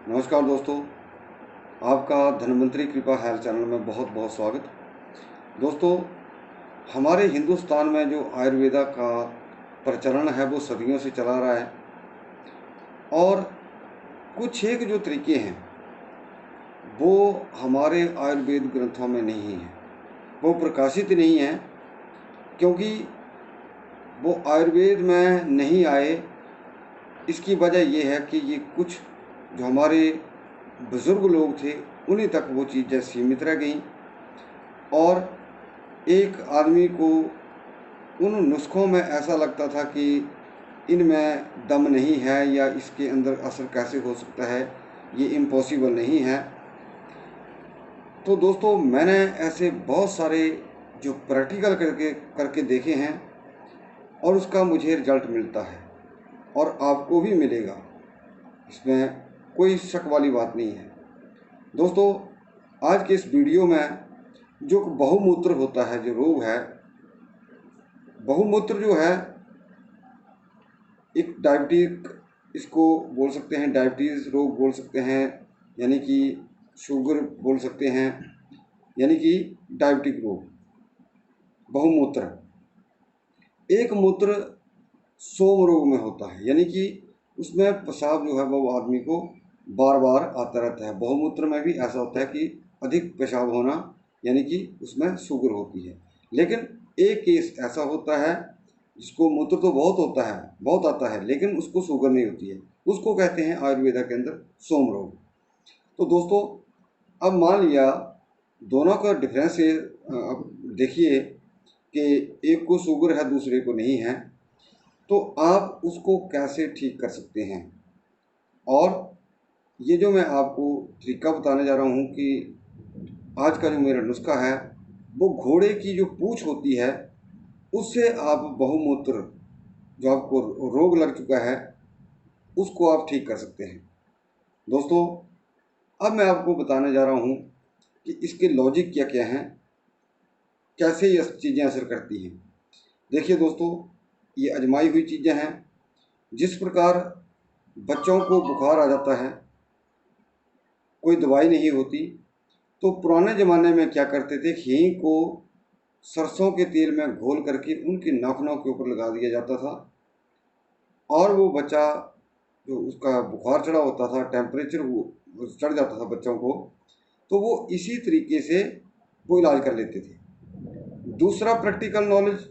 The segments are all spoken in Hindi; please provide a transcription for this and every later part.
नमस्कार दोस्तों, आपका धन्वंतरि कृपा हेल्थ चैनल में बहुत बहुत स्वागत। दोस्तों, हमारे हिंदुस्तान में जो आयुर्वेदा का प्रचलन है वो सदियों से चला रहा है और कुछ एक जो तरीके हैं वो हमारे आयुर्वेद ग्रंथों में नहीं हैं, वो प्रकाशित नहीं हैं क्योंकि वो आयुर्वेद में नहीं आए। इसकी वजह ये है कि ये कुछ जो हमारे बुज़ुर्ग लोग थे उन्हीं तक वो चीज़ें सीमित रह गईं और एक आदमी को उन नुस्खों में ऐसा लगता था कि इनमें दम नहीं है या इसके अंदर असर कैसे हो सकता है, ये इम्पॉसिबल नहीं है। तो दोस्तों, मैंने ऐसे बहुत सारे जो प्रैक्टिकल करके करके देखे हैं और उसका मुझे रिजल्ट मिलता है और आपको भी मिलेगा, इसमें कोई शक वाली बात नहीं है। दोस्तों, आज के इस वीडियो में जो बहुमूत्र होता है, जो रोग है, बहुमूत्र जो है एक डायबिटिक, इसको बोल सकते हैं, डायबिटीज़ रोग बोल सकते हैं, यानी कि शुगर बोल सकते हैं, यानी कि डायबिटिक रोग। बहुमूत्र एक मूत्र सोम रोग में होता है, यानी कि उसमें पेशाब जो है वो आदमी को बार बार आता रहता है। बहुमूत्र में भी ऐसा होता है कि अधिक पेशाब होना, यानी कि उसमें शुगर होती है। लेकिन एक केस ऐसा होता है जिसको मूत्र तो बहुत होता है, बहुत आता है, लेकिन उसको शुगर नहीं होती है, उसको कहते हैं आयुर्वेदा के अंदर सोम रोग। तो दोस्तों, अब मान लिया दोनों का डिफरेंस है, अब देखिए कि एक को शुगर है दूसरे को नहीं है, तो आप उसको कैसे ठीक कर सकते हैं। और ये जो मैं आपको तरीका बताने जा रहा हूँ कि आज का जो मेरा नुस्खा है वो घोड़े की जो पूँछ होती है उससे आप बहुमूत्र जो आपको रोग लग चुका है उसको आप ठीक कर सकते हैं। दोस्तों, अब मैं आपको बताने जा रहा हूँ कि इसके लॉजिक क्या क्या हैं, कैसे ये चीज़ें असर करती हैं। देखिए दोस्तों, ये आजमाई हुई चीज़ें हैं। जिस प्रकार बच्चों को बुखार आ जाता है, कोई दवाई नहीं होती, तो पुराने ज़माने में क्या करते थे, हींग को सरसों के तेल में घोल करके उनके नाखूनों के ऊपर लगा दिया जाता था और वो बच्चा जो उसका बुखार चढ़ा होता था, टेम्परेचर वो चढ़ जाता था बच्चों को, तो वो इसी तरीके से वो इलाज कर लेते थे। दूसरा प्रैक्टिकल नॉलेज,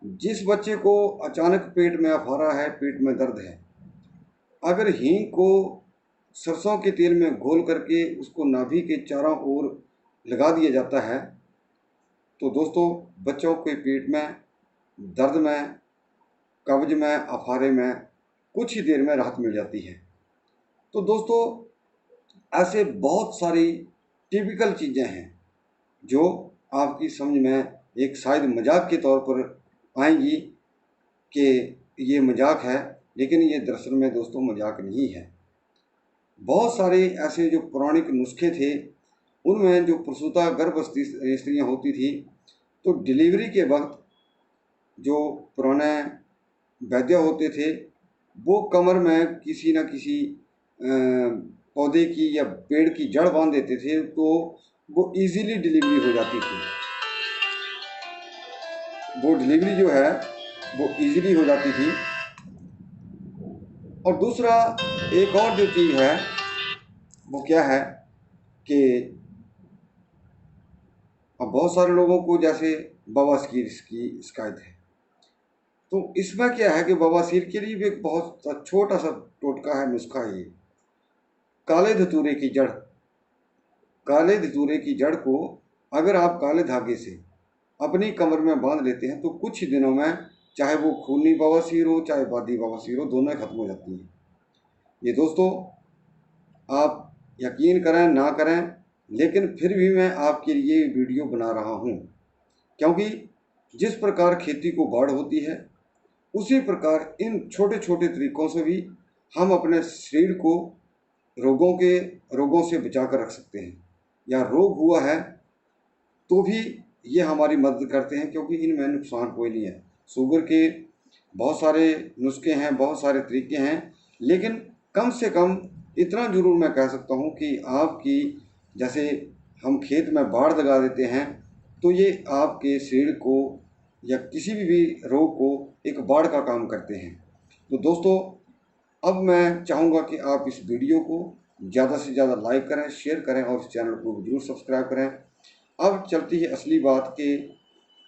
जिस बच्चे को अचानक पेट में अफारा है, पेट में दर्द है, अगर हींग को सरसों के तेल में घोल करके उसको नाभि के चारों ओर लगा दिया जाता है, तो दोस्तों बच्चों के पेट में दर्द में, कब्ज में, अफारे में कुछ ही देर में राहत मिल जाती है। तो दोस्तों, ऐसे बहुत सारी टिपिकल चीज़ें हैं जो आपकी समझ में एक शायद मजाक के तौर पर आएंगी कि ये मजाक है, लेकिन ये दरअसल में दोस्तों मजाक नहीं है। बहुत सारे ऐसे जो पौराणिक नुस्खे थे उनमें जो प्रसूता गर्भवती स्त्रियाँ होती थी, तो डिलीवरी के वक्त जो पुराने वैद्य होते थे वो कमर में किसी न किसी पौधे की या पेड़ की जड़ बांध देते थे, तो वो इजीली डिलीवरी हो जाती थी। वो डिलीवरी जो है वो इजीली हो जाती थी। और दूसरा एक और जो चीज़ है वो क्या है कि अब बहुत सारे लोगों को जैसे बवासीर की शिकायत है, तो इसमें क्या है कि बवासीर के लिए भी एक बहुत छोटा सा टोटका है, नुस्खा है ये। काले धतूरे की जड़, काले धतूरे की जड़ को अगर आप काले धागे से अपनी कमर में बांध लेते हैं तो कुछ ही दिनों में चाहे वो खूनी बवासीर हो चाहे बादी बवासीर हो, दोनों खत्म हो जाती हैं। ये दोस्तों आप यकीन करें ना करें, लेकिन फिर भी मैं आपके लिए वीडियो बना रहा हूँ, क्योंकि जिस प्रकार खेती को बाढ़ होती है उसी प्रकार इन छोटे छोटे तरीकों से भी हम अपने शरीर को रोगों से बचा कर रख सकते हैं। या रोग हुआ है तो भी ये हमारी मदद करते हैं, क्योंकि इनमें नुकसान कोई नहीं है। शुगर के बहुत सारे नुस्खे हैं, बहुत सारे तरीके हैं, लेकिन कम से कम इतना ज़रूर मैं कह सकता हूँ कि आपकी, जैसे हम खेत में बाड़ लगा देते हैं, तो ये आपके शरीर को या किसी भी रोग को एक बाढ़ का काम करते हैं। तो दोस्तों, अब मैं चाहूँगा कि आप इस वीडियो को ज़्यादा से ज़्यादा लाइक करें, शेयर करें और इस चैनल को ज़रूर सब्सक्राइब करें। अब चलती है असली बात कि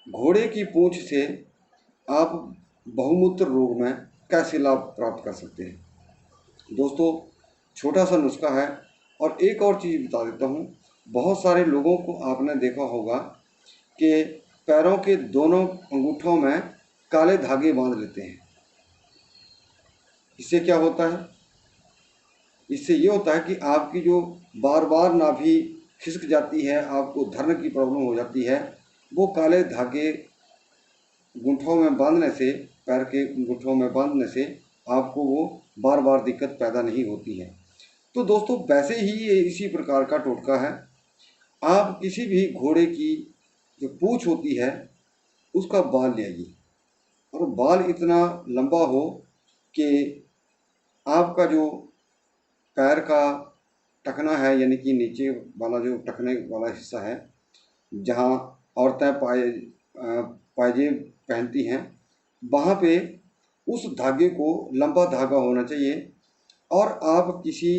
घोड़े की पूँछ से आप बहुमूत्र रोग में कैसे लाभ प्राप्त कर सकते हैं। दोस्तों, छोटा सा नुस्खा है। और एक और चीज़ बता देता हूँ, बहुत सारे लोगों को आपने देखा होगा कि पैरों के दोनों अंगूठों में काले धागे बांध लेते हैं। इससे क्या होता है? इससे ये होता है कि आपकी जो बार बार नाभि खिसक जाती है, आपको धर्म की प्रॉब्लम हो जाती है, वो काले धागे गुंठों में बांधने से, पैर के गुंठों में बांधने से आपको वो बार बार दिक्कत पैदा नहीं होती है। तो दोस्तों, वैसे ही ये इसी प्रकार का टोटका है। आप किसी भी घोड़े की जो पूँछ होती है उसका बाल ले आइए, और बाल इतना लंबा हो कि आपका जो पैर का टखना है, यानी कि नीचे वाला जो टखने वाला हिस्सा है, जहाँ औरतें पायजेब पहनती हैं, वहाँ पे उस धागे को लंबा धागा होना चाहिए। और आप किसी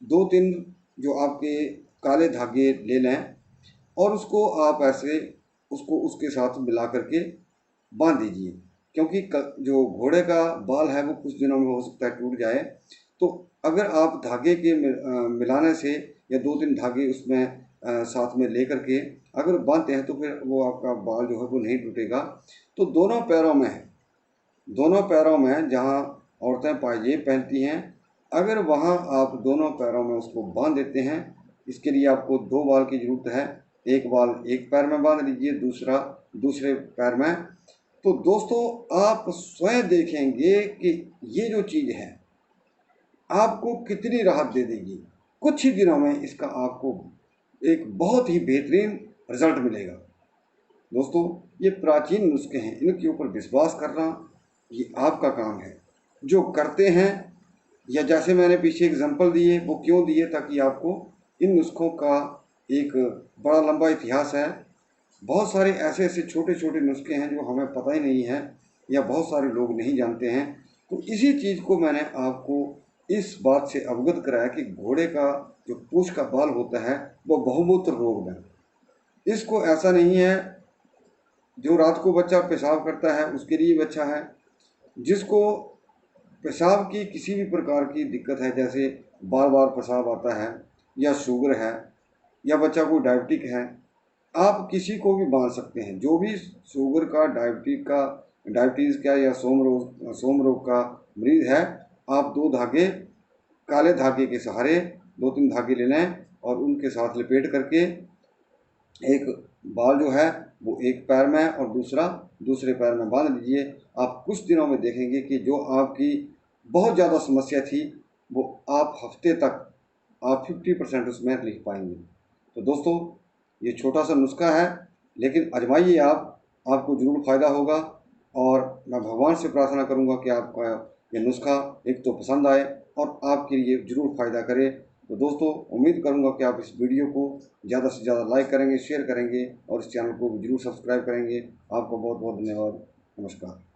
2-3 जो आपके काले धागे ले लें और उसको आप ऐसे उसको उसके साथ मिला करके बांध दीजिए, क्योंकि जो घोड़े का बाल है वो कुछ दिनों में हो सकता है टूट जाए। तो अगर आप धागे के मिलाने से या 2-3 धागे उसमें साथ में ले करके अगर बांधते हैं तो फिर वो आपका बाल जो है वो नहीं टूटेगा। तो दोनों पैरों में जहाँ औरतें पायजेब पहनती हैं, अगर वहाँ आप दोनों पैरों में उसको बांध देते हैं, इसके लिए आपको 2 बाल की ज़रूरत है। एक बाल एक पैर में बांध लीजिए, दूसरा दूसरे पैर में। तो दोस्तों, आप स्वयं देखेंगे कि ये जो चीज़ है आपको कितनी राहत दे देगी। कुछ ही दिनों में इसका आपको एक बहुत ही बेहतरीन रिजल्ट मिलेगा। दोस्तों, ये प्राचीन नुस्खे हैं, इनके ऊपर विश्वास करना ये आपका काम है। जो करते हैं, या जैसे मैंने पीछे एग्जांपल दिए, वो क्यों दिए? ताकि आपको इन नुस्खों का एक बड़ा लंबा इतिहास है। बहुत सारे ऐसे ऐसे छोटे छोटे नुस्खे हैं जो हमें पता ही नहीं है या बहुत सारे लोग नहीं जानते हैं। तो इसी चीज़ को मैंने आपको इस बात से अवगत कराया कि घोड़े का जो पूँछ का बाल होता है वो बहुमूत्र रोग में, इसको ऐसा नहीं है। जो रात को बच्चा पेशाब करता है उसके लिए भी अच्छा है। जिसको पेशाब की किसी भी प्रकार की दिक्कत है, जैसे बार बार पेशाब आता है, या शुगर है, या बच्चा कोई डायबिटिक है, आप किसी को भी बांध सकते हैं। जो भी शुगर का, डायबिटीज़ का या सोम रोग का मरीज़ है, आप 2 धागे, काले धागे के सहारे 2-3 धागे ले लें और उनके साथ लपेट करके एक बाल जो है वो एक पैर में और दूसरा दूसरे पैर में बांध लीजिए। आप कुछ दिनों में देखेंगे कि जो आपकी बहुत ज़्यादा समस्या थी वो आप हफ्ते तक आप 50% उसमें लिख पाएंगे। तो दोस्तों, ये छोटा सा नुस्खा है, लेकिन आजमाइए आपको ज़रूर फ़ायदा होगा। और मैं भगवान से प्रार्थना करूँगा कि आपका ये नुस्खा एक तो पसंद आए और आपके लिए ज़रूर फ़ायदा करे। तो दोस्तों, उम्मीद करूँगा कि आप इस वीडियो को ज़्यादा से ज़्यादा लाइक करेंगे, शेयर करेंगे और इस चैनल को भी ज़रूर सब्सक्राइब करेंगे। आपका बहुत बहुत धन्यवाद। नमस्कार।